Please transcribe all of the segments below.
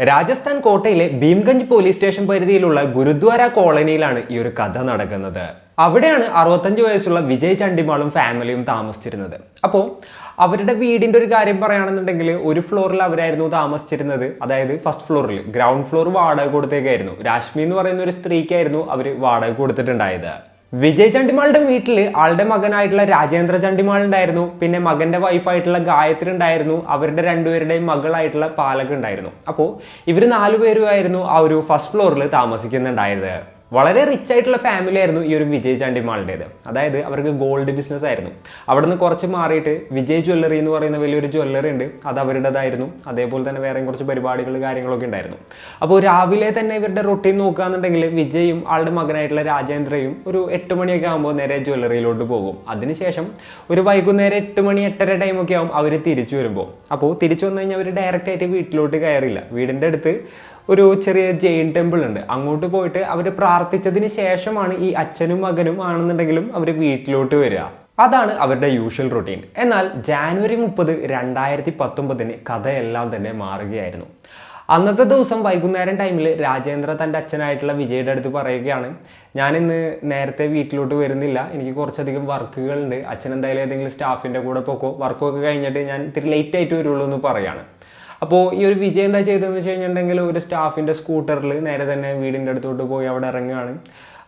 Rajasthan കോട്ടയിലെ ഭീംഗഞ്ച് police station പരിധിയിലുള്ള ഗുരുദ്വാര കോളനിയിലാണ് ഈ ഒരു കഥ നടക്കുന്നത്. അവിടെയാണ് 65 വയസ്സുള്ള വിജയ് ചണ്ഡിമാളും ഫാമിലിയും താമസിച്ചിരുന്നത്. അപ്പോൾ അവരുടെ വീടിൻ്റെ ഒരു കാര്യം പറയുകയാണെന്നുണ്ടെങ്കിൽ ഒരു ഫ്ലോറിൽ അവരായിരുന്നു താമസിച്ചിരുന്നത്. അതായത് ഫസ്റ്റ് ഫ്ലോറിൽ, ഗ്രൗണ്ട് ഫ്ലോർ വാടക കൊടുത്തേക്കായിരുന്നു. രാഷ്മി എന്ന് പറയുന്ന ഒരു സ്ത്രീക്കായിരുന്നു അവർ വാടക കൊടുത്തിട്ടുണ്ടായത്. വിജയ് ചണ്ഡിമാളുടെ വീട്ടിൽ ആളുടെ മകനായിട്ടുള്ള രാജേന്ദ്ര ചണ്ഡിമാൾ ഉണ്ടായിരുന്നു. പിന്നെ മകന്റെ വൈഫായിട്ടുള്ള ഗായത്രി ഉണ്ടായിരുന്നു. അവരുടെ രണ്ടുപേരുടെയും മകളായിട്ടുള്ള പാലക് ഉണ്ടായിരുന്നു. അപ്പോൾ ഇവർ 4 പേരുമായിരുന്നു ആ ഒരു ഫസ്റ്റ് ഫ്ലോറിൽ താമസിക്കുന്നുണ്ടായത്. വളരെ റിച്ച് ആയിട്ടുള്ള ഫാമിലി ആയിരുന്നു ഈ ഒരു വിജയ് ചണ്ഡിമാളുടേത്. അതായത് അവർക്ക് ഗോൾഡ് ബിസിനസ് ആയിരുന്നു. അവിടെ നിന്ന് കുറച്ച് മാറിയിട്ട് വിജയ് ജ്വല്ലറി എന്ന് പറയുന്ന വലിയൊരു ജ്വല്ലറി ഉണ്ട്, അത് അവരുടേതായിരുന്നു. അതേപോലെ തന്നെ വേറെയും കുറച്ച് പരിപാടികൾ കാര്യങ്ങളൊക്കെ ഉണ്ടായിരുന്നു. അപ്പോൾ രാവിലെ തന്നെ ഇവരുടെ റൊട്ടീൻ നോക്കുകയാണെന്നുണ്ടെങ്കിൽ വിജയും ആളുടെ മകനായിട്ടുള്ള രാജേന്ദ്രയും ഒരു 8 മണിയൊക്കെ ആകുമ്പോൾ നേരെ ജ്വല്ലറിയിലോട്ട് പോകും. അതിനുശേഷം ഒരു വൈകുന്നേരം 8 മണി 8:30 ടൈമൊക്കെ ആകും അവർ തിരിച്ചു വരുമ്പോൾ. അപ്പോൾ തിരിച്ചു വന്നു കഴിഞ്ഞാൽ അവർ ഡയറക്റ്റ് ആയിട്ട് വീട്ടിലോട്ട് കയറില്ല. വീടിൻ്റെ അടുത്ത് ഒരു ചെറിയ ജെയിൻ ടെമ്പിൾ ഉണ്ട്, അങ്ങോട്ട് പോയിട്ട് അവർ പ്രാർത്ഥിച്ചതിന് ശേഷമാണ് ഈ അച്ഛനും മകനും ആണെന്നുണ്ടെങ്കിലും അവർ വീട്ടിലോട്ട് വരിക. അതാണ് അവരുടെ യൂഷ്വൽ റൊട്ടീൻ. എന്നാൽ ജാനുവരി 30, 2019 കഥയെല്ലാം തന്നെ മാറുകയായിരുന്നു. അന്നത്തെ ദിവസം വൈകുന്നേരം ടൈമിൽ രാജേന്ദ്ര തൻ്റെ അച്ഛനായിട്ടുള്ള വിജയുടെ അടുത്ത് പറയുകയാണ്, ഞാനിന്ന് നേരത്തെ വീട്ടിലോട്ട് വരുന്നില്ല, എനിക്ക് കുറച്ചധികം വർക്കുകളുണ്ട്, അച്ഛൻ എന്തായാലും ഏതെങ്കിലും സ്റ്റാഫിൻ്റെ കൂടെ പോക്കോ, വർക്കൊക്കെ കഴിഞ്ഞിട്ട് ഞാൻ ഇത്തിരി ലേറ്റ് ആയിട്ട് വരുള്ളൂ എന്ന് പറയാണ്. അപ്പോൾ ഈ ഒരു വിജയ് എന്താ ചെയ്തതെന്ന് വെച്ച് കഴിഞ്ഞിട്ടുണ്ടെങ്കിൽ ഒരു സ്റ്റാഫിൻ്റെ സ്കൂട്ടറിൽ നേരെ തന്നെ വീടിൻ്റെ അടുത്തോട്ട് പോയി അവിടെ ഇറങ്ങുകയാണ്.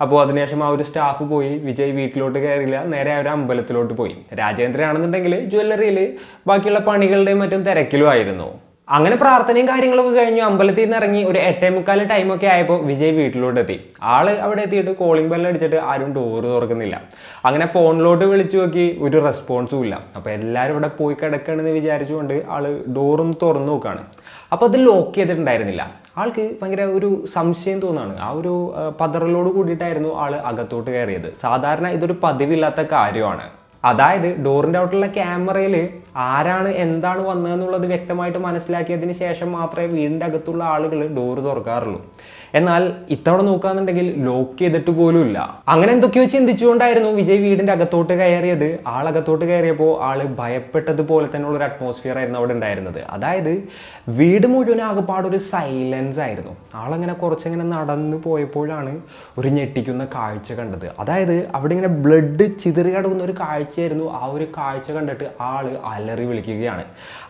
അപ്പോൾ അതിനുശേഷം ആ ഒരു സ്റ്റാഫ് പോയി, വിജയ് വീട്ടിലോട്ട് കയറില്ല, നേരെ ആ ഒരു അമ്പലത്തിലോട്ട് പോയി. രാജേന്ദ്ര ആണെന്നുണ്ടെങ്കിൽ ജ്വല്ലറിയിൽ ബാക്കിയുള്ള പണികളുടെയും മറ്റും തിരക്കിലും ആയിരുന്നു. അങ്ങനെ പ്രാർത്ഥനയും കാര്യങ്ങളൊക്കെ കഴിഞ്ഞു അമ്പലത്തിൽ നിന്ന് ഇറങ്ങി ഒരു 8:45 ടൈമൊക്കെ ആയപ്പോൾ വിജയ് വീട്ടിലോട്ട് എത്തി. ആള് അവിടെ എത്തിയിട്ട് കോളിംഗ് ബെല്ല് അടിച്ചിട്ട് ആരും ഡോറ് തുറക്കുന്നില്ല. അങ്ങനെ ഫോണിലോട്ട് വിളിച്ചു നോക്കി, ഒരു റെസ്പോൺസും ഇല്ല. അപ്പോൾ എല്ലാവരും ഇവിടെ പോയി കിടക്കണമെന്ന് വിചാരിച്ചുകൊണ്ട് ആള് ഡോറൊന്ന് തുറന്നു നോക്കുകയാണ്. അപ്പോൾ അത് ലോക്ക് ചെയ്തിട്ടുണ്ടായിരുന്നില്ല. ആൾക്ക് ഭയങ്കര ഒരു സംശയം തോന്നുകയാണ്. ആ ഒരു പതറലോട് കൂടിയിട്ടായിരുന്നു ആൾ അകത്തോട്ട് കയറിയത്. സാധാരണ ഇതൊരു പതിവില്ലാത്ത കാര്യമാണ്. അതായത് ഡോറിൻ്റെ ഔട്ടുള്ള ക്യാമറയിൽ ആരാണ് എന്താണ് വന്നതെന്നുള്ളത് വ്യക്തമായിട്ട് മനസ്സിലാക്കിയതിന് ശേഷം മാത്രമേ വീടിൻ്റെ അകത്തുള്ള ആളുകൾ ഡോറ് തുറക്കാറുള്ളൂ. എന്നാൽ ഇത്തവണ നോക്കുകയാണെന്നുണ്ടെങ്കിൽ ലോക്ക് ചെയ്തിട്ട് പോലും ഇല്ല. അങ്ങനെ എന്തൊക്കെയോ ചിന്തിച്ചുകൊണ്ടായിരുന്നു വിജയ് വീടിൻ്റെ അകത്തോട്ട് കയറിയത്. ആളകത്തോട്ട് കയറിയപ്പോൾ ആള് ഭയപ്പെട്ടതുപോലെ തന്നെയുള്ള ഒരു അറ്റ്മോസ്ഫിയർ ആയിരുന്നു അവിടെ ഉണ്ടായിരുന്നത്. അതായത് വീട് മുഴുവൻ ആകെപ്പാടൊരു സൈലൻസ് ആയിരുന്നു. ആളങ്ങനെ കുറച്ചങ്ങനെ നടന്നു പോയപ്പോഴാണ് ഒരു ഞെട്ടിക്കുന്ന കാഴ്ച കണ്ടത്. അതായത് അവിടെ ഇങ്ങനെ ബ്ലഡ് ചിതറി കിടക്കുന്ന ഒരു കാഴ്ചയായിരുന്നു. ആ ഒരു കാഴ്ച കണ്ടിട്ട് ആള് അലറി വിളിക്കുകയാണ്.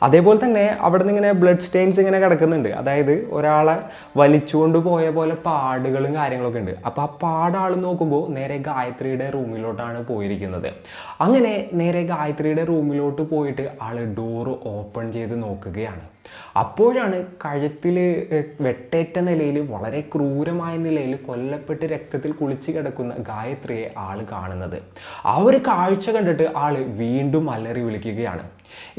അതേപോലെ തന്നെ അവിടെ നിന്ന് ഇങ്ങനെ ബ്ലഡ് സ്റ്റെയിൻസ് ഇങ്ങനെ കിടക്കുന്നുണ്ട്. അതായത് ഒരാളെ വലിച്ചുകൊണ്ട് പോയ പോലെ പാടുകളും കാര്യങ്ങളൊക്കെ ഉണ്ട്. അപ്പോൾ ആ പാടാൾ നോക്കുമ്പോൾ നേരെ ഗായത്രിയുടെ റൂമിലോട്ടാണ് പോയിരിക്കുന്നത്. അങ്ങനെ നേരെ ഗായത്രിയുടെ റൂമിലോട്ട് പോയിട്ട് ആള് ഡോറ് ഓപ്പൺ ചെയ്ത് നോക്കുകയാണ്. അപ്പോഴാണ് കഴുത്തിൽ വെട്ടേറ്റ നിലയിൽ, വളരെ ക്രൂരമായ നിലയിൽ കൊല്ലപ്പെട്ട് രക്തത്തിൽ കുളിച്ച് കിടക്കുന്ന ഗായത്രിയെ ആള് കാണുന്നത്. ആ ഒരു കാഴ്ച കണ്ടിട്ട് ആള് വീണ്ടും അലറി വിളിക്കുകയാണ്.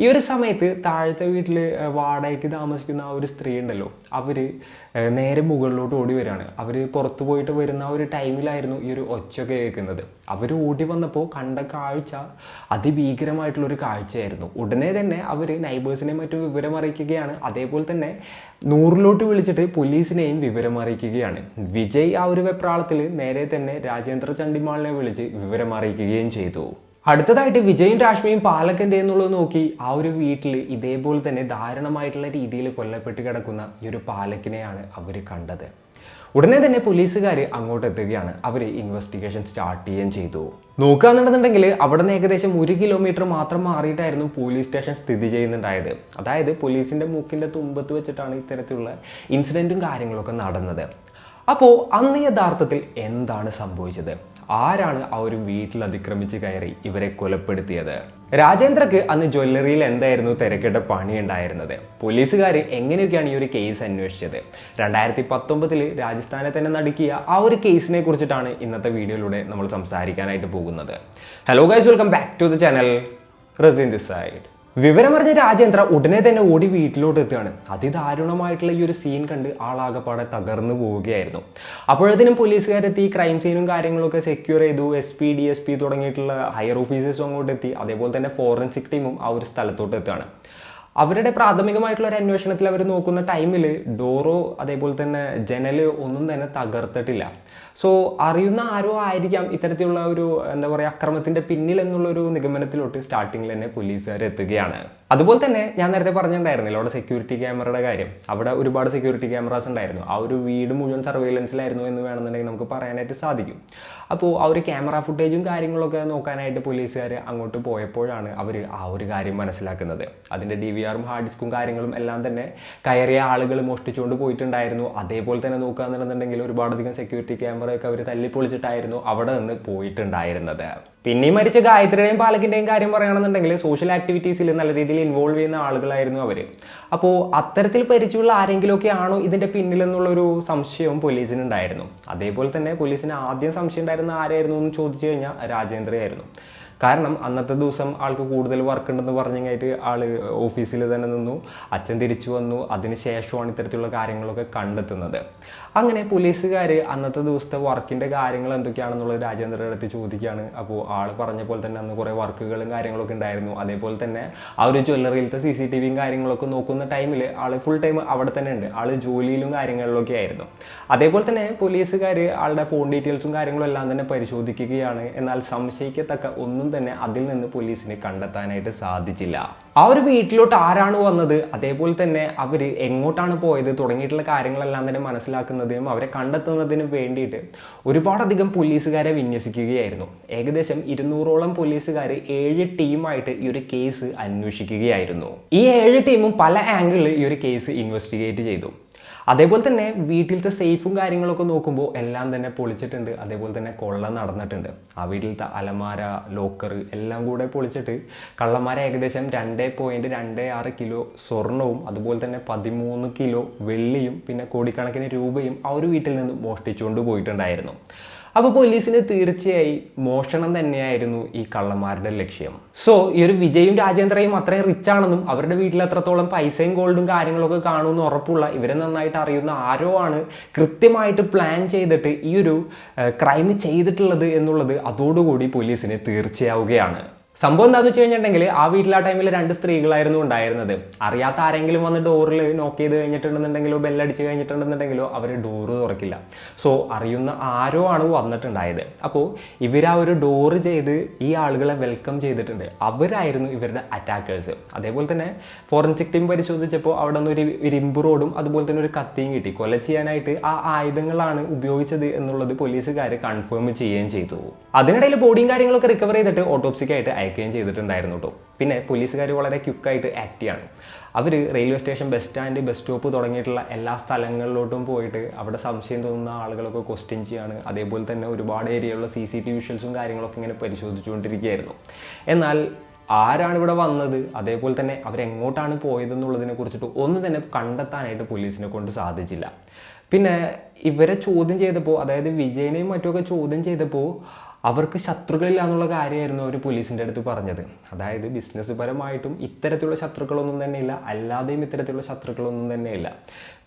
ഈ ഒരു സമയത്ത് താഴത്തെ വീട്ടിൽ വാടകയ്ക്ക് താമസിക്കുന്ന ആ ഒരു സ്ത്രീ ഉണ്ടല്ലോ, അവർ നേരെ മുകളിലോട്ട് ഓടി വരികയാണ്. അവർ പുറത്തു പോയിട്ട് വരുന്ന ആ ഒരു ടൈമിലായിരുന്നു ഈ ഒരു ഒച്ചയൊക്കെ കേൾക്കുന്നത്. അവർ ഓടി വന്നപ്പോൾ കണ്ട കാഴ്ച അതിഭീകരമായിട്ടുള്ളൊരു കാഴ്ചയായിരുന്നു. ഉടനെ തന്നെ അവർ നൈബേഴ്സിനെ മറ്റും വിവരം അറിയിക്കുകയാണ്. അതേപോലെ തന്നെ 100 വിളിച്ചിട്ട് പോലീസിനെയും വിവരം അറിയിക്കുകയാണ്. വിജയ് ആ ഒരു വെപ്രാളത്തിൽ നേരെ തന്നെ രാജേന്ദ്ര ചണ്ഡിമാളിനെ വിളിച്ച് വിവരം അറിയിക്കുകയും ചെയ്തു. അടുത്തതായിട്ട് വിജയും രാഷ്മിയും പാലക് എന്ത് ചെയ്യുന്നുള്ളത് നോക്കി ആ ഒരു വീട്ടിൽ ഇതേപോലെ തന്നെ ദാരുണമായിട്ടുള്ള രീതിയിൽ കൊല്ലപ്പെട്ട് കിടക്കുന്ന ഈ ഒരു പാലക്കിനെയാണ് അവർ കണ്ടത്. ഉടനെ തന്നെ പോലീസുകാർ അങ്ങോട്ട് എത്തുകയാണ്. അവർ ഇൻവെസ്റ്റിഗേഷൻ സ്റ്റാർട്ട് ചെയ്യുകയും ചെയ്തു. നോക്കുകയാണെന്നുണ്ടെങ്കിൽ അവിടെ നിന്ന് ഏകദേശം 1 കിലോമീറ്റർ മാത്രം മാറിയിട്ടായിരുന്നു പോലീസ് സ്റ്റേഷൻ സ്ഥിതി ചെയ്യുന്നുണ്ടായത്. അതായത് പോലീസിൻ്റെ മൂക്കിൻ്റെ തുമ്പത്ത് വെച്ചിട്ടാണ് ഇത്തരത്തിലുള്ള ഇൻസിഡൻറ്റും കാര്യങ്ങളൊക്കെ നടന്നത്. അപ്പോൾ അന്ന് യഥാർത്ഥത്തിൽ എന്താണ് സംഭവിച്ചത്? ആരാണ് ആ ഒരു വീട്ടിൽ അതിക്രമിച്ച് കയറി ഇവരെ കൊലപ്പെടുത്തിയത്? രാജേന്ദ്രക്ക് അന്ന് ജ്വല്ലറിയിൽ എന്തായിരുന്നു തിരക്കിട്ട പണി ഉണ്ടായിരുന്നത്? പോലീസുകാർ എങ്ങനെയൊക്കെയാണ് ഈ ഒരു കേസ് അന്വേഷിച്ചത്? 2019 രാജസ്ഥാനെ തന്നെ നടുക്കിയ ആ ഒരു കേസിനെ കുറിച്ചിട്ടാണ് ഇന്നത്തെ വീഡിയോയിലൂടെ നമ്മൾ സംസാരിക്കാനായിട്ട് പോകുന്നത്. Hello guys, welcome back to the channel. Razin this side. വിവരമറിഞ്ഞ രാജേന്ദ്ര ഉടനെ തന്നെ ഓടി വീട്ടിലോട്ട് എത്തുകയാണ്. അതിദാരുണമായിട്ടുള്ള ഈ ഒരു സീൻ കണ്ട് ആളാകപ്പാടെ തകർന്നു പോവുകയായിരുന്നു. അപ്പോഴത്തേനും പോലീസുകാരെത്തി ക്രൈം സീനും കാര്യങ്ങളൊക്കെ സെക്യൂർ ചെയ്തു. SP DSP തുടങ്ങിയിട്ടുള്ള ഹയർ ഓഫീസേഴ്സും അങ്ങോട്ട് എത്തി. അതേപോലെ തന്നെ ഫോറൻസിക് ടീമും ആ ഒരു സ്ഥലത്തോട്ട് എത്തുകയാണ്. അവരുടെ പ്രാഥമികമായിട്ടുള്ള ഒരു അന്വേഷണത്തിൽ അവർ നോക്കുന്ന ടൈമിൽ ഡോറോ അതേപോലെ തന്നെ ജനല് ഒന്നും തന്നെ തകർത്തിട്ടില്ല. സോ അറിയുന്ന ആരോ ആയിരിക്കാം ഇത്തരത്തിലുള്ള ഒരു എന്താ പറയുക അക്രമത്തിൻ്റെ പിന്നിൽ എന്നുള്ളൊരു നിഗമനത്തിലോട്ട് സ്റ്റാർട്ടിങ്ങിൽ തന്നെ പോലീസുകാർ എത്തുകയാണ്. അതുപോലെ തന്നെ ഞാൻ നേരത്തെ പറഞ്ഞിട്ടുണ്ടായിരുന്നില്ല അവിടെ സെക്യൂരിറ്റി ക്യാമറയുടെ കാര്യം. അവിടെ ഒരുപാട് സെക്യൂരിറ്റി ക്യാമറാസ് ഉണ്ടായിരുന്നു. ആ ഒരു വീട് മുഴുവൻ സർവൈലൻസിലായിരുന്നു എന്ന് വേണമെന്നുണ്ടെങ്കിൽ നമുക്ക് പറയാനായിട്ട് സാധിക്കും. അപ്പോൾ ആ ഒരു ക്യാമറ ഫുട്ടേജും കാര്യങ്ങളൊക്കെ നോക്കാനായിട്ട് പോലീസുകാർ അങ്ങോട്ട് പോയപ്പോഴാണ് അവർ ആ ഒരു കാര്യം മനസ്സിലാക്കുന്നത്. അതിൻ്റെ DVRും ഹാർഡ് ഡിസ്കും കാര്യങ്ങളും എല്ലാം തന്നെ കയറിയ ആളുകൾ മോഷ്ടിച്ചുകൊണ്ട് പോയിട്ടുണ്ടായിരുന്നു. അതേപോലെ തന്നെ നോക്കുകയാണെന്നുണ്ടെങ്കിൽ ഒരുപാടധികം സെക്യൂരിറ്റി ക്യാമറയൊക്കെ അവർ തല്ലിപ്പൊളിച്ചിട്ടായിരുന്നു അവിടെ നിന്ന് പോയിട്ടുണ്ടായിരുന്നത്. പിന്നെയും മരിച്ച ഗായത്രിയുടെയും പാലക്കിൻ്റെയും കാര്യം പറയുകയാണെന്നുണ്ടെങ്കിൽ സോഷ്യൽ ആക്ടിവിറ്റീസിൽ നല്ല രീതിയിൽ ഇൻവോൾവ് ചെയ്യുന്ന ആളുകളായിരുന്നു അവർ. അപ്പോൾ അത്തരത്തിൽ പരിചയമുള്ള ആരെങ്കിലുമൊക്കെ ആണോ ഇതിൻ്റെ പിന്നിലെന്നുള്ളൊരു സംശയവും പോലീസിനുണ്ടായിരുന്നു. അതേപോലെ തന്നെ പോലീസിന് ആദ്യം സംശയം ഉണ്ടായിരുന്ന ആരായിരുന്നു എന്ന് ചോദിച്ചു കഴിഞ്ഞാൽ രാജേന്ദ്രയായിരുന്നു. കാരണം അന്നത്തെ ദിവസം ആൾക്ക് കൂടുതൽ വർക്ക് ഉണ്ടെന്ന് പറഞ്ഞു കഴിഞ്ഞിട്ട് ആൾ ഓഫീസിൽ തന്നെ നിന്നു. അച്ഛൻ തിരിച്ചു വന്നു. അതിന് ശേഷമാണ് ഇത്തരത്തിലുള്ള കാര്യങ്ങളൊക്കെ കണ്ടെത്തുന്നത്. അങ്ങനെ പോലീസുകാർ അന്നത്തെ ദിവസത്തെ വർക്കിൻ്റെ കാര്യങ്ങൾ എന്തൊക്കെയാണെന്നുള്ളത് രാജേന്ദ്രയുടെ അടുത്ത് ചോദിക്കുകയാണ്. അപ്പോൾ ആൾ പറഞ്ഞ പോലെ തന്നെ അന്ന് കുറേ വർക്കുകളും കാര്യങ്ങളൊക്കെ ഉണ്ടായിരുന്നു. അതേപോലെ തന്നെ ആ ഒരു ജ്വല്ലറിയിലത്തെ CCTVയും കാര്യങ്ങളൊക്കെ നോക്കുന്ന ടൈമിൽ ആൾ ഫുൾ ടൈം അവിടെ തന്നെ ഉണ്ട്. ആൾ ജോലിയിലും കാര്യങ്ങളിലൊക്കെ ആയിരുന്നു. അതേപോലെ തന്നെ പോലീസുകാർ ആളുടെ ഫോൺ ഡീറ്റെയിൽസും കാര്യങ്ങളും എല്ലാം തന്നെ പരിശോധിക്കുകയാണ്. എന്നാൽ സംശയിക്കത്തക്ക ഒന്നും തന്നെ അതിൽ നിന്ന് പോലീസിന് കണ്ടെത്താനായിട്ട് സാധിച്ചില്ല. ആ ഒരു വീട്ടിലോട്ട് ആരാണ് വന്നത്, അതേപോലെ തന്നെ അവർ എങ്ങോട്ടാണ് പോയത് തുടങ്ങിയിട്ടുള്ള കാര്യങ്ങളെല്ലാം തന്നെ മനസ്സിലാക്കുന്നതിനും അവരെ കണ്ടെത്തുന്നതിനും വേണ്ടിയിട്ട് ഒരുപാടധികം പോലീസുകാരെ വിന്യസിക്കുകയായിരുന്നു. ഏകദേശം 200ഓളം പോലീസുകാർ 7 ടീമായിട്ട് ഈ ഒരു കേസ് അന്വേഷിക്കുകയായിരുന്നു. ഈ 7 ടീമും പല ആംഗിളിൽ ഈ ഒരു കേസ് ഇൻവെസ്റ്റിഗേറ്റ് ചെയ്തു. അതേപോലെ തന്നെ വീട്ടിലത്തെ സേഫും കാര്യങ്ങളൊക്കെ നോക്കുമ്പോൾ എല്ലാം തന്നെ പൊളിച്ചിട്ടുണ്ട്. അതേപോലെ തന്നെ കൊള്ള നടന്നിട്ടുണ്ട്. ആ വീട്ടിലത്തെ അലമാര, ലോക്കർ എല്ലാം കൂടെ പൊളിച്ചിട്ട് കള്ളന്മാരെ ഏകദേശം 2.26 കിലോ സ്വർണവും അതുപോലെ തന്നെ 13 കിലോ വെള്ളിയും പിന്നെ കോടിക്കണക്കിന് രൂപയും ആ ഒരു വീട്ടിൽ നിന്ന് മോഷ്ടിച്ചുകൊണ്ട് പോയിട്ടുണ്ടായിരുന്നു. അപ്പോൾ പോലീസിന് തീർച്ചയായും മോഷണം തന്നെയായിരുന്നു ഈ കള്ളന്മാരുടെ ലക്ഷ്യം. സോ ഈ ഒരു വിജയും രാജേന്ദ്രയും അത്രയും റിച്ച് ആണെന്നും അവരുടെ വീട്ടിൽ അത്രത്തോളം പൈസയും ഗോൾഡും കാര്യങ്ങളൊക്കെ കാണുമെന്ന് ഉറപ്പുള്ള ഇവരെ നന്നായിട്ട് അറിയുന്ന ആരോ ആണ് കൃത്യമായിട്ട് പ്ലാൻ ചെയ്തിട്ട് ഈ ഒരു ക്രൈം ചെയ്തിട്ടുള്ളത് എന്നുള്ളത് അതോടുകൂടി പോലീസിന് തീർച്ചയാവുകയാണ്. സംഭവം എന്താണെന്ന് വെച്ച് കഴിഞ്ഞിട്ടുണ്ടെങ്കിൽ ആ വീട്ടിൽ ആ ടൈമിൽ 2 സ്ത്രീകളായിരുന്നു ഉണ്ടായിരുന്നത്. അറിയാത്ത ആരെങ്കിലും വന്ന് ഡോറിൽ നോക്ക് ചെയ്ത് കഴിഞ്ഞിട്ടുണ്ടെന്നുണ്ടെങ്കിലോ ബെല്ലടിച്ച് കഴിഞ്ഞിട്ടുണ്ടെന്നുണ്ടെങ്കിലോ അവർ ഡോറ് തുറക്കില്ല. സോ അറിയുന്ന ആരോ ആണ് വന്നിട്ടുണ്ടായത്. അപ്പോൾ ഇവർ ആ ഒരു ഡോറ് ചെയ്ത് ഈ ആളുകളെ വെൽക്കം ചെയ്തിട്ടുണ്ട്. അവരായിരുന്നു ഇവരുടെ അറ്റാക്കേഴ്സ്. അതേപോലെ തന്നെ ഫോറൻസിക് ടീം പരിശോധിച്ചപ്പോൾ അവിടെ നിന്ന് ഒരു ഇരുമ്പ് റോഡും അതുപോലെ തന്നെ ഒരു കത്തിയും കിട്ടി. കൊല ചെയ്യാനായിട്ട് ആ ആയുധങ്ങളാണ് ഉപയോഗിച്ചത് എന്നുള്ളത് പോലീസുകാർ കൺഫേം ചെയ്യുകയും ചെയ്തു. അതിനിടയിൽ ബോഡിയും കാര്യങ്ങളൊക്കെ റിക്കവർ ചെയ്തിട്ട് ഓട്ടോപ്സിക്കായിട്ട് അയക്കുകയും ചെയ്തിട്ടുണ്ടായിരുന്നു കേട്ടോ. പിന്നെ പോലീസുകാർ വളരെ ക്വിക്കായിട്ട് ആക്ട് ചെയ്യാണ്. അവർ railway station, bus stand, bus stop തുടങ്ങിയിട്ടുള്ള എല്ലാ സ്ഥലങ്ങളിലോട്ടും പോയിട്ട് അവിടെ സംശയം തോന്നുന്ന ആളുകളൊക്കെ ക്വസ്റ്റ്യൻ ചെയ്യാണ്. അതേപോലെ തന്നെ ഒരുപാട് ഏരിയയിലുള്ള CCTV വിഷ്വൽസും കാര്യങ്ങളൊക്കെ ഇങ്ങനെ പരിശോധിച്ചുകൊണ്ടിരിക്കുകയായിരുന്നു. എന്നാൽ ആരാണ് ഇവിടെ വന്നത്, അതേപോലെ തന്നെ അവരെങ്ങോട്ടാണ് പോയതെന്നുള്ളതിനെ കുറിച്ചിട്ട് ഒന്നും തന്നെ കണ്ടെത്താനായിട്ട് പോലീസിനെ കൊണ്ട് സാധിച്ചില്ല. പിന്നെ ഇവരെ ചോദ്യം ചെയ്തപ്പോൾ, അതായത് വിജയനെയും മറ്റുമൊക്കെ ചോദ്യം ചെയ്തപ്പോൾ അവർക്ക് ശത്രുക്കളില്ല എന്നുള്ള കാര്യമായിരുന്നു അവർ പോലീസിൻ്റെ അടുത്ത് പറഞ്ഞത്. അതായത് ബിസിനസ് പരമായിട്ടും ഇത്തരത്തിലുള്ള ശത്രുക്കളൊന്നും തന്നെ ഇല്ല, അല്ലാതെയും ഇത്തരത്തിലുള്ള ശത്രുക്കളൊന്നും തന്നെ ഇല്ല.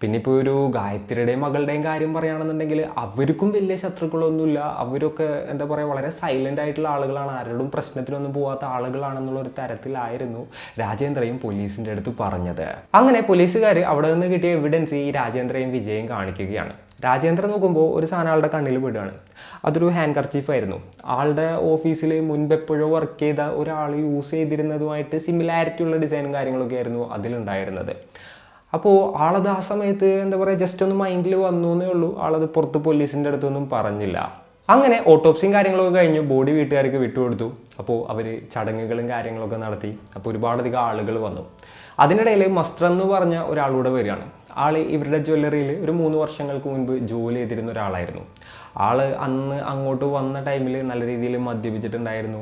പിന്നെ ഇപ്പോൾ ഒരു ഗായത്രിയുടെയും മകളുടെയും കാര്യം പറയുകയാണെന്നുണ്ടെങ്കിൽ അവർക്കും വലിയ ശത്രുക്കളൊന്നുമില്ല. അവരൊക്കെ എന്താ പറയുക വളരെ സൈലൻ്റ് ആയിട്ടുള്ള ആളുകളാണ്, ആരോടും പ്രശ്നത്തിലൊന്നും പോകാത്ത ആളുകളാണെന്നുള്ള ഒരു തരത്തിലായിരുന്നു രാജേന്ദ്രയും പോലീസിൻ്റെ അടുത്ത് പറഞ്ഞത്. അങ്ങനെ പോലീസുകാർ അവിടെ നിന്ന് കിട്ടിയ എവിഡൻസ് ഈ രാജേന്ദ്രയും വിജയും കാണിക്കുകയാണ്. രാജേന്ദ്രൻ നോക്കുമ്പോൾ ഒരു സാധനം ആളുടെ കണ്ണിൽ പെടുകയാണ്. അതൊരു ഹാൻഡ് കർച്ചീഫായിരുന്നു. ആളുടെ ഓഫീസിൽ മുൻപെപ്പോഴോ വർക്ക് ചെയ്ത ഒരാൾ യൂസ് ചെയ്തിരുന്നതുമായിട്ട് സിമിലാരിറ്റി ഉള്ള ഡിസൈനും കാര്യങ്ങളൊക്കെ ആയിരുന്നു അതിലുണ്ടായിരുന്നത്. അപ്പോൾ ആളത് ആ സമയത്ത് എന്താ പറയുക ജസ്റ്റ് ഒന്ന് മൈൻഡിൽ വന്നു എന്നേ ഉള്ളൂ. ആളത് പുറത്ത് പോലീസിൻ്റെ അടുത്തൊന്നും പറഞ്ഞില്ല. അങ്ങനെ ഓട്ടോപ്സിയും കാര്യങ്ങളൊക്കെ കഴിഞ്ഞു ബോഡി വീട്ടുകാർക്ക് വിട്ടുകൊടുത്തു. അപ്പോൾ അവർ ചടങ്ങുകളും കാര്യങ്ങളൊക്കെ നടത്തി. അപ്പോൾ ഒരുപാടധികം ആളുകൾ വന്നു. അതിനിടയിൽ മസ്റ്റർ എന്ന് പറഞ്ഞ ഒരാളൂടെ വരികയാണ്. ആൾ ഇവരുടെ ജ്വല്ലറിയിൽ ഒരു 3 വർഷങ്ങൾക്ക് മുൻപ് ജോലി ചെയ്തിരുന്ന ഒരാളായിരുന്നു. ആൾ അന്ന് അങ്ങോട്ട് വന്ന ടൈമിൽ നല്ല രീതിയിൽ മദ്യപിച്ചിട്ടുണ്ടായിരുന്നു.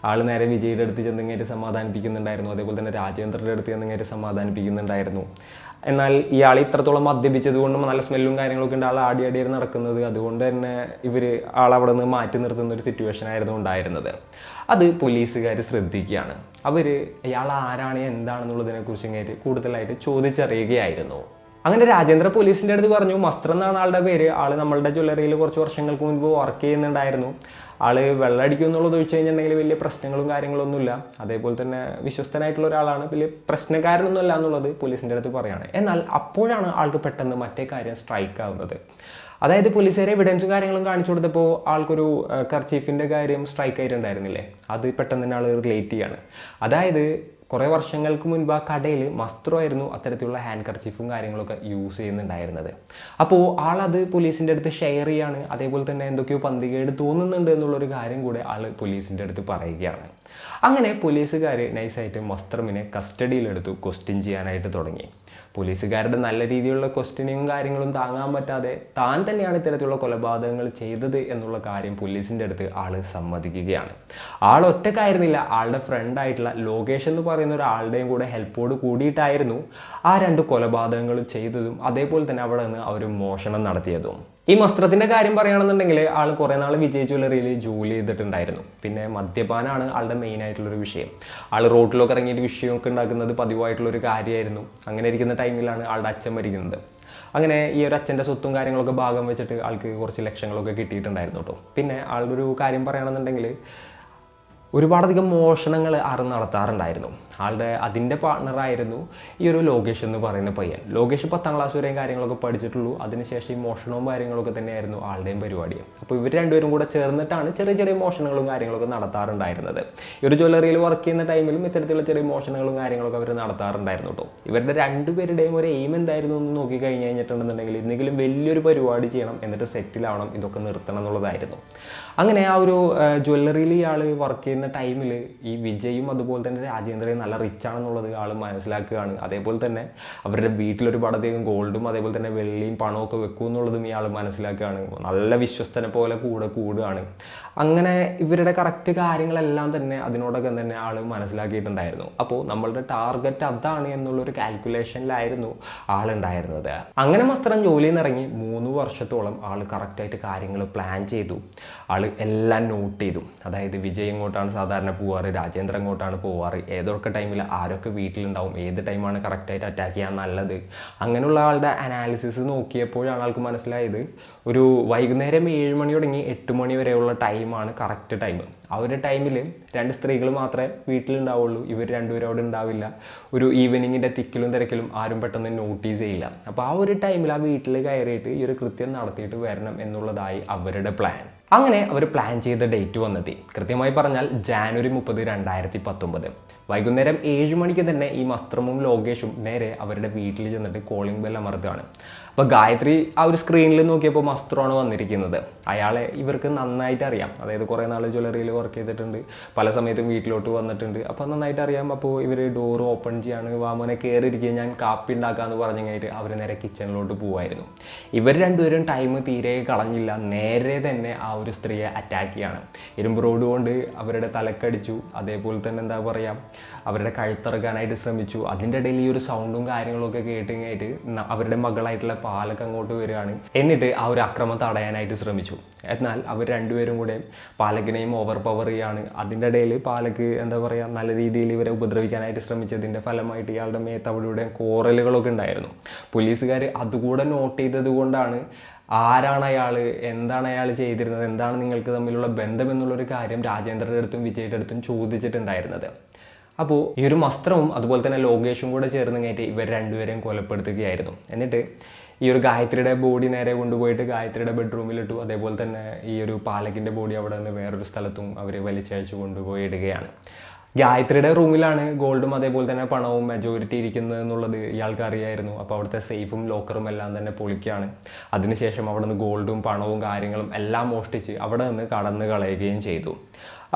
ആൾ നേരെ വിജയുടെ അടുത്ത് ചെന്നിങ്ങേറ്റ് സമാധാനിപ്പിക്കുന്നുണ്ടായിരുന്നു. അതേപോലെ തന്നെ രാജേന്ദ്രൻ്റെ അടുത്ത് ചെന്നിങ്ങേറ്റ് സമാധാനിപ്പിക്കുന്നുണ്ടായിരുന്നു. എന്നാൽ ഇയാൾ ഇത്രത്തോളം മദ്യപിച്ചത് കൊണ്ടും നല്ല സ്മെല്ലും കാര്യങ്ങളൊക്കെ ഉണ്ട് ആൾ ആടിയാടിയായി നടക്കുന്നത്. അതുകൊണ്ട് തന്നെ ഇവർ ആളവിടെ നിന്ന് മാറ്റി നിർത്തുന്ന ഒരു സിറ്റുവേഷൻ ആയിരുന്നു ഉണ്ടായിരുന്നത്. അത് പോലീസുകാർ ശ്രദ്ധിക്കുകയാണ്. അവർ ഇയാൾ ആരാണ് എന്താണെന്നുള്ളതിനെക്കുറിച്ച് ഇങ്ങേറ്റ് കൂടുതലായിട്ട് ചോദിച്ചറിയുകയായിരുന്നു. അങ്ങനെ രാജേന്ദ്ര പോലീസിൻ്റെ അടുത്ത് പറഞ്ഞു, മസ്ത്ര എന്നാണ് ആളുടെ പേര്, ആൾ നമ്മളുടെ ജ്വല്ലറിയിൽ കുറച്ച് വർഷങ്ങൾക്ക് മുൻപ് വർക്ക് ചെയ്യുന്നുണ്ടായിരുന്നു, ആള് വെള്ളമടിക്കും എന്നുള്ളത് ഒഴിച്ച് കഴിഞ്ഞിട്ടുണ്ടെങ്കിൽ വലിയ പ്രശ്നങ്ങളും കാര്യങ്ങളൊന്നുമില്ല, അതേപോലെ തന്നെ വിശ്വസ്തനായിട്ടുള്ള ഒരാളാണ്, വലിയ പ്രശ്നക്കാരനൊന്നുമല്ല എന്നുള്ളത് പോലീസിൻ്റെ അടുത്ത് പറയുകയാണ്. എന്നാൽ അപ്പോഴാണ് ആൾക്ക് പെട്ടെന്ന് മറ്റേ കാര്യം സ്ട്രൈക്ക് ആവുന്നത്. അതായത് പോലീസുകാരെ എവിഡൻസും കാര്യങ്ങളും കാണിച്ചു കൊടുത്തപ്പോൾ ആൾക്കൊരു കർച്ചീഫിൻ്റെ കാര്യം സ്ട്രൈക്ക് ആയിട്ടുണ്ടായിരുന്നില്ലേ, അത് പെട്ടെന്ന് തന്നെ ആൾ റിലേറ്റ് ചെയ്യാണ്. അതായത് കുറേ വർഷങ്ങൾക്ക് മുൻപ് ആ കടയിൽ മസ്ത്രമായിരുന്നു അത്തരത്തിലുള്ള ഹാൻഡ് കർച്ചീഫും കാര്യങ്ങളൊക്കെ യൂസ് ചെയ്യുന്നുണ്ടായിരുന്നത്. അപ്പോൾ ആളത് പോലീസിൻ്റെ അടുത്ത് ഷെയർ ചെയ്യാണ്, അതേപോലെ തന്നെ എന്തൊക്കെയോ പന്തികേട് തോന്നുന്നുണ്ട് എന്നുള്ളൊരു കാര്യം കൂടെ ആൾ പോലീസിൻ്റെ അടുത്ത് പറയുകയാണ്. അങ്ങനെ പോലീസുകാർ നൈസായിട്ട് മസ്ത്രമിനെ കസ്റ്റഡിയിലെടുത്തു ക്വസ്റ്റ്യൻ ചെയ്യാനായിട്ട് തുടങ്ങി. പോലീസുകാരുടെ നല്ല രീതിയിലുള്ള ക്വസ്റ്റ്യനിങ്ങും കാര്യങ്ങളും താങ്ങാൻ പറ്റാതെ താൻ തന്നെയാണ് ഇത്തരത്തിലുള്ള കൊലപാതകങ്ങൾ ചെയ്തത് എന്നുള്ള കാര്യം പോലീസിൻ്റെ അടുത്ത് ആൾ സമ്മതിക്കുകയാണ്. ആൾ ഒറ്റക്കായിരുന്നില്ല, ആളുടെ ഫ്രണ്ടായിട്ടുള്ള ലോകേഷ് എന്ന് പറയുന്ന ഒരാളുടെയും കൂടെ ഹെൽപ്പോട് കൂടിയിട്ടായിരുന്നു ആ 2 കൊലപാതകങ്ങൾ ചെയ്തതും അതേപോലെ തന്നെ അവിടെ നിന്ന് അവർ മോഷണം നടത്തിയതും. ഈ വസ്ത്രത്തിൻ്റെ കാര്യം പറയുകയാണെന്നുണ്ടെങ്കിൽ ആൾ കുറേ നാൾ വിജയ് ജ്വല്ലറിയിൽ ജോലി ചെയ്തിട്ടുണ്ടായിരുന്നു. പിന്നെ മദ്യപാനാണ് ആളുടെ മെയിൻ ആയിട്ടുള്ളൊരു വിഷയം. ആൾ റോട്ടിലൊക്കെ ഇറങ്ങിയിട്ട് വിഷയമൊക്കെ ഉണ്ടാക്കുന്നത് പതിവായിട്ടുള്ളൊരു കാര്യമായിരുന്നു. അങ്ങനെ ഇരിക്കുന്ന ടൈമിലാണ് ആളുടെ അച്ഛൻ മരിക്കുന്നത്. അങ്ങനെ ഈ ഒരു അച്ഛൻ്റെ സ്വത്തും കാര്യങ്ങളൊക്കെ ഭാഗം വെച്ചിട്ട് ആൾക്ക് കുറച്ച് ലക്ഷങ്ങളൊക്കെ കിട്ടിയിട്ടുണ്ടായിരുന്നു കേട്ടോ. പിന്നെ ആളുടെ ഒരു കാര്യം പറയുകയാണെന്നുണ്ടെങ്കിൽ ഒരുപാടധികം മോഷണങ്ങൾ ആറ് നടത്താറുണ്ടായിരുന്നു. അതിൻ്റെ പാർട്ണറായിരുന്നു ഈ ഒരു ലോകേഷ് എന്ന് പറയുന്ന പയ്യൻ. ലോകേഷ് 10ാം ക്ലാസ് വരെയും കാര്യങ്ങളൊക്കെ പഠിച്ചിട്ടുള്ളൂ. അതിനുശേഷം ഈ മോഷണവും കാര്യങ്ങളൊക്കെ തന്നെയായിരുന്നു ആളുടെയും പരിപാടി. അപ്പോൾ ഇവർ രണ്ടുപേരും കൂടെ ചേർന്നിട്ടാണ് ചെറിയ ചെറിയ മോഷണങ്ങളും കാര്യങ്ങളൊക്കെ നടത്താറുണ്ടായിരുന്നത്. ഈ ഒരു ജ്വല്ലറിയിൽ വർക്ക് ചെയ്യുന്ന ടൈമിലും ഇത്തരത്തിലുള്ള ചെറിയ മോഷണങ്ങളും കാര്യങ്ങളൊക്കെ അവർ നടത്താറുണ്ടായിരുന്നു കേട്ടോ. ഇവരുടെ രണ്ടുപേരുടെയും ഒരു എയിം എന്തായിരുന്നു എന്ന് നോക്കി കഴിഞ്ഞിട്ടുണ്ടെന്നുണ്ടെങ്കിൽ എന്തെങ്കിലും വലിയൊരു പരിപാടി ചെയ്യണം, എന്നിട്ട് സെറ്റിലാവണം, ഇതൊക്കെ നിർത്തണം എന്നുള്ളതായിരുന്നു. അങ്ങനെ ആ ഒരു ജ്വല്ലറിയിൽ ഇയാൾ വർക്ക് ചെയ്യുന്ന ടൈമിൽ ഈ വിജയും അതുപോലെ തന്നെ രാജേന്ദ്രയും നല്ല റിച്ച് ആണെന്നുള്ളത് ആൾ മനസ്സിലാക്കുകയാണ്. അതേപോലെ തന്നെ അവരുടെ വീട്ടിലൊരുപാടധികം ഗോൾഡും അതേപോലെ തന്നെ വെള്ളിയും പണമൊക്കെ വെക്കും എന്നുള്ളതും ഇയാൾ മനസ്സിലാക്കുകയാണ്. നല്ല വിശ്വസ്തനെ പോലെ കൂടുകയാണ്. അങ്ങനെ ഇവരുടെ കറക്റ്റ് കാര്യങ്ങളെല്ലാം തന്നെ അതിനോടൊക്കെ തന്നെ ആൾ മനസ്സിലാക്കിയിട്ടുണ്ടായിരുന്നു. അപ്പോൾ നമ്മളുടെ ടാർഗറ്റ് അതാണ് എന്നുള്ളൊരു കാൽക്കുലേഷനിലായിരുന്നു ആളുണ്ടായിരുന്നത്. അങ്ങനെ വസ്ത്രം ജോലിയിൽ നിന്ന് ഇറങ്ങി 3 വർഷത്തോളം ആൾ കറക്റ്റായിട്ട് കാര്യങ്ങൾ പ്ലാൻ ചെയ്തു. ആൾ എല്ലാം നോട്ട് ചെയ്തു. അതായത് വിജയ് എങ്ങോട്ടാണ് സാധാരണ പോവാറ്, രാജേന്ദ്രൻ എങ്ങോട്ടാണ് പോവാറ്, ഏതൊക്കെ ടൈമിൽ ആരൊക്കെ വീട്ടിലുണ്ടാവും, ഏത് ടൈമാണ് കറക്റ്റായിട്ട് അറ്റാക്ക് ചെയ്യാൻ നല്ലത്, അങ്ങനെയുള്ള ആളുടെ അനാലിസിസ് നോക്കിയപ്പോഴാണ് ആൾക്ക് മനസ്സിലായത് ഒരു വൈകുന്നേരം 7 മണി തുടങ്ങി 8 മണി വരെയുള്ള ടൈമാണ് കറക്റ്റ് ടൈം. ആ ഒരു ടൈമിൽ 2 സ്ത്രീകൾ മാത്രമേ വീട്ടിലുണ്ടാവുള്ളൂ. ഇവർ രണ്ടുപേരും അവിടെ ഉണ്ടാവില്ല. ഒരു ഈവനിങ്ങിൻ്റെ തിക്കിലും തിരക്കിലും ആരും പെട്ടെന്ന് നോട്ടീസ് ചെയ്യില്ല. അപ്പോൾ ആ ഒരു ടൈമിൽ ആ വീട്ടിൽ കയറിയിട്ട് ഈ ഒരു കൃത്യം നടത്തിയിട്ട് വരണം എന്നുള്ളതായി അവരുടെ പ്ലാൻ. അങ്ങനെ അവർ പ്ലാൻ ചെയ്ത ഡേറ്റ് വന്നെത്തി. കൃത്യമായി പറഞ്ഞാൽ ജാനുവരി 30, 2019 വൈകുന്നേരം 7 മണിക്ക് തന്നെ ഈ വസ്ത്രമും ലോകേഷും നേരെ അവരുടെ വീട്ടിൽ ചെന്നിട്ട് കോളിംഗ് ബെൽ അമർത്തുകയാണ്. അപ്പോൾ ഗായത്രി ആ ഒരു സ്ക്രീനിൽ നോക്കിയപ്പോൾ വസ്ത്രമാണ് വന്നിരിക്കുന്നത്. അയാളെ ഇവർക്ക് നന്നായിട്ട് അറിയാം. അതായത് കുറേ നാൾ ജ്വല്ലറിയിൽ വർക്ക് ചെയ്തിട്ടുണ്ട്, പല സമയത്തും വീട്ടിലോട്ട് വന്നിട്ടുണ്ട്. അപ്പോൾ നന്നായിട്ട് അറിയാം. അപ്പോൾ ഇവർ ഡോർ ഓപ്പൺ ചെയ്യാണ്, വാമോനെ കയറിയിരിക്കുക, ഞാൻ കാപ്പി ഉണ്ടാക്കാമെന്ന് പറഞ്ഞു കഴിഞ്ഞിട്ട് അവർ നേരെ കിച്ചണിലോട്ട് പോകുമായിരുന്നു. ഇവർ രണ്ടുപേരും ടൈം തീരെ കളഞ്ഞില്ല, നേരെ തന്നെ ആ ഒരു സ്ത്രീയെ അറ്റാക്ക് ചെയ്യാണ്. ഇരുമ്പ് റോഡ് കൊണ്ട് അവരുടെ തലക്കടിച്ചു. അതേപോലെ തന്നെ എന്താ പറയുക, അവരുടെ കഴുത്തിറക്കാനായിട്ട് ശ്രമിച്ചു. അതിൻ്റെ ഇടയിൽ ഈ ഒരു സൗണ്ടും കാര്യങ്ങളൊക്കെ കേട്ട് അവരുടെ മകളായിട്ടുള്ള പാലക്ക് അങ്ങോട്ട് വരികയാണ്. എന്നിട്ട് ആ ഒരു അക്രമം തടയാനായിട്ട് ശ്രമിച്ചു. എന്നാൽ അവർ രണ്ടുപേരും കൂടെ പാലക്കിനെയും ഓവർ പവർ ചെയ്യാണ്. അതിൻ്റെ ഇടയിൽ പാലക്ക് എന്താ പറയുക, നല്ല രീതിയിൽ ഇവരെ ഉപദ്രവിക്കാനായിട്ട് ശ്രമിച്ചതിൻ്റെ ഫലമായിട്ട് ഇയാളുടെ മേത്ത് അവിടെ കോറലുകളൊക്കെ ഉണ്ടായിരുന്നു. പോലീസുകാർ അതുകൂടെ നോട്ട് ചെയ്തത് കൊണ്ടാണ് ആരാണ് അയാൾ, എന്താണ് അയാൾ ചെയ്തിരുന്നത്, എന്താണ് നിങ്ങൾക്ക് തമ്മിലുള്ള ബന്ധം എന്നുള്ളൊരു കാര്യം രാജേന്ദ്രൻ്റെ അടുത്തും വിജയുടെ അടുത്തും ചോദിച്ചിട്ടുണ്ടായിരുന്നത്. അപ്പോൾ ഈ ഒരു വസ്ത്രവും അതുപോലെ തന്നെ ലോകേഷും കൂടെ ചേർന്ന് കയറ്റി ഇവർ രണ്ടുപേരെയും കൊലപ്പെടുത്തുകയായിരുന്നു. എന്നിട്ട് ഈ ഒരു ഗായത്രിയുടെ ബോഡി നേരെ കൊണ്ടുപോയിട്ട് ഗായത്രിയുടെ ബെഡ്റൂമിലിട്ടു. അതേപോലെ തന്നെ ഈ ഒരു പാലക്കിൻ്റെ ബോഡി അവിടെ നിന്ന് വേറൊരു സ്ഥലത്തും അവർ വലിച്ചയച്ച് കൊണ്ടുപോയി ഇടുകയാണ്. ഗായത്രിയുടെ റൂമിലാണ് ഗോൾഡും അതേപോലെ തന്നെ പണവും മെജോറിറ്റി ഇരിക്കുന്നത് എന്നുള്ളത് ഇയാൾക്ക് അറിയായിരുന്നു. അപ്പോൾ അവിടുത്തെ സേഫും ലോക്കറും എല്ലാം തന്നെ പൊളിക്കുകയാണ്. അതിനുശേഷം അവിടെ നിന്ന് ഗോൾഡും പണവും കാര്യങ്ങളും എല്ലാം മോഷ്ടിച്ച് അവിടെ നിന്ന് കടന്നു കളയുകയും ചെയ്തു.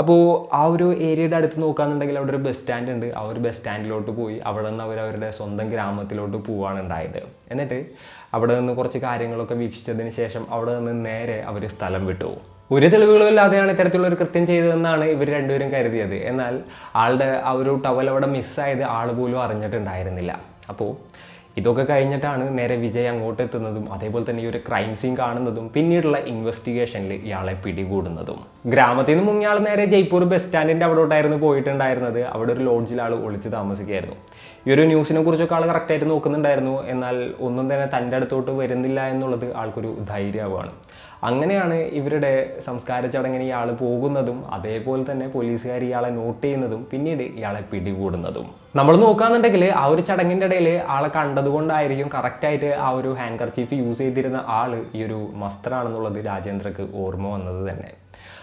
അപ്പോൾ ആ ഒരു ഏരിയയുടെ അടുത്ത് നോക്കുകയാണെന്നുണ്ടെങ്കിൽ അവിടെ ഒരു ബസ് സ്റ്റാൻഡ് ഉണ്ട്. ആ ഒരു ബസ് സ്റ്റാൻഡിലോട്ട് പോയി അവിടെ നിന്ന് അവരുടെ സ്വന്തം ഗ്രാമത്തിലോട്ട് പോവാണ് ഉണ്ടായത്. എന്നിട്ട് അവിടെ നിന്ന് കുറച്ച് കാര്യങ്ങളൊക്കെ വീക്ഷിച്ചതിന് ശേഷം അവിടെ നിന്ന് നേരെ അവർ സ്ഥലം വിട്ടു. ഒരു തെളിവുകളും ഇല്ലാതെയാണ് ഇത്തരത്തിലുള്ള ഒരു കൃത്യം ചെയ്തതെന്നാണ് ഇവർ രണ്ടുപേരും കരുതിയത്. എന്നാൽ ആളുടെ ആ ഒരു ടവൽ അവിടെ മിസ്സായത് ആൾ പോലും അറിഞ്ഞിട്ടുണ്ടായിരുന്നില്ല. അപ്പോൾ ഇതൊക്കെ കഴിഞ്ഞിട്ടാണ് നേരെ വിജയ് അങ്ങോട്ട് എത്തുന്നതും അതേപോലെ തന്നെ ഈ ഒരു ക്രൈം സീൻ കാണുന്നതും പിന്നീടുള്ള ഇൻവെസ്റ്റിഗേഷനിൽ ഇയാളെ പിടികൂടുന്നതും. ഗ്രാമത്തിൽ നിന്ന് മുങ്ങിയ ആൾ നേരെ ജയ്പൂർ ബസ് സ്റ്റാൻഡിൻ്റെ അവിടോട്ടായിരുന്നു പോയിട്ടുണ്ടായിരുന്നത്. അവിടെ ഒരു ലോഡ്ജിൽ ആൾ ഒളിച്ച് താമസിക്കുകയായിരുന്നു. ഈ ഒരു ന്യൂസിനെ കുറിച്ചൊക്കെ ആൾ കറക്റ്റായിട്ട് നോക്കുന്നുണ്ടായിരുന്നു. എന്നാൽ ഒന്നും തന്നെ തൻ്റെ അടുത്തോട്ട് വരുന്നില്ല എന്നുള്ളത് ആൾക്കൊരു ധൈര്യമാവുകയാണ്. അങ്ങനെയാണ് ഇവരുടെ സംസ്കാര ചടങ്ങിന് ഇയാൾ പോകുന്നതും അതേപോലെ തന്നെ പോലീസുകാർ ഇയാളെ നോട്ട് ചെയ്യുന്നതും പിന്നീട് ഇയാളെ പിടികൂടുന്നതും. നമ്മൾ നോക്കുകയാണെന്നുണ്ടെങ്കിൽ ആ ഒരു ചടങ്ങിൻ്റെ ഇടയിൽ ആളെ കണ്ടതുകൊണ്ടായിരിക്കും കറക്റ്റായിട്ട് ആ ഒരു ഹാൻഡ് കർച്ചീഫ് യൂസ് ചെയ്തിരുന്ന ആൾ ഈ ഒരു മസ്റ്ററാണെന്നുള്ളത് രാജേന്ദ്രക്ക് ഓർമ്മ വന്നത് തന്നെ.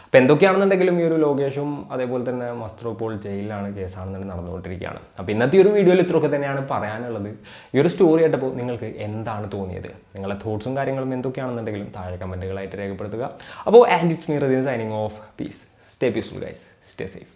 അപ്പോൾ എന്തൊക്കെയാണെന്നുണ്ടെങ്കിലും ഈ ഒരു ലോകേഷും അതേപോലെ തന്നെ മസ്റ്റർ ഇപ്പോൾ ജയിലിലാണ് കേസാണെന്നുണ്ടെങ്കിൽ നടന്നുകൊണ്ടിരിക്കുകയാണ്. അപ്പോൾ ഇന്നത്തെ ഈ ഒരു വീഡിയോയിൽ ഇത്രയൊക്കെ തന്നെയാണ് പറയാനുള്ളത്. ഈ ഒരു സ്റ്റോറി ആയിട്ടപ്പോൾ നിങ്ങൾക്ക് എന്താണ് തോന്നിയത്? നിങ്ങളുടെ തോട്ട്സും കാര്യങ്ങളും എന്തൊക്കെയാണെന്നുണ്ടെങ്കിലും താഴെ കമൻറ്റുകളായിട്ട് രേഖപ്പെടുത്തുക. അപ്പോൾ and it's me Radeen signing off. Peace. Stay peaceful guys. Stay safe.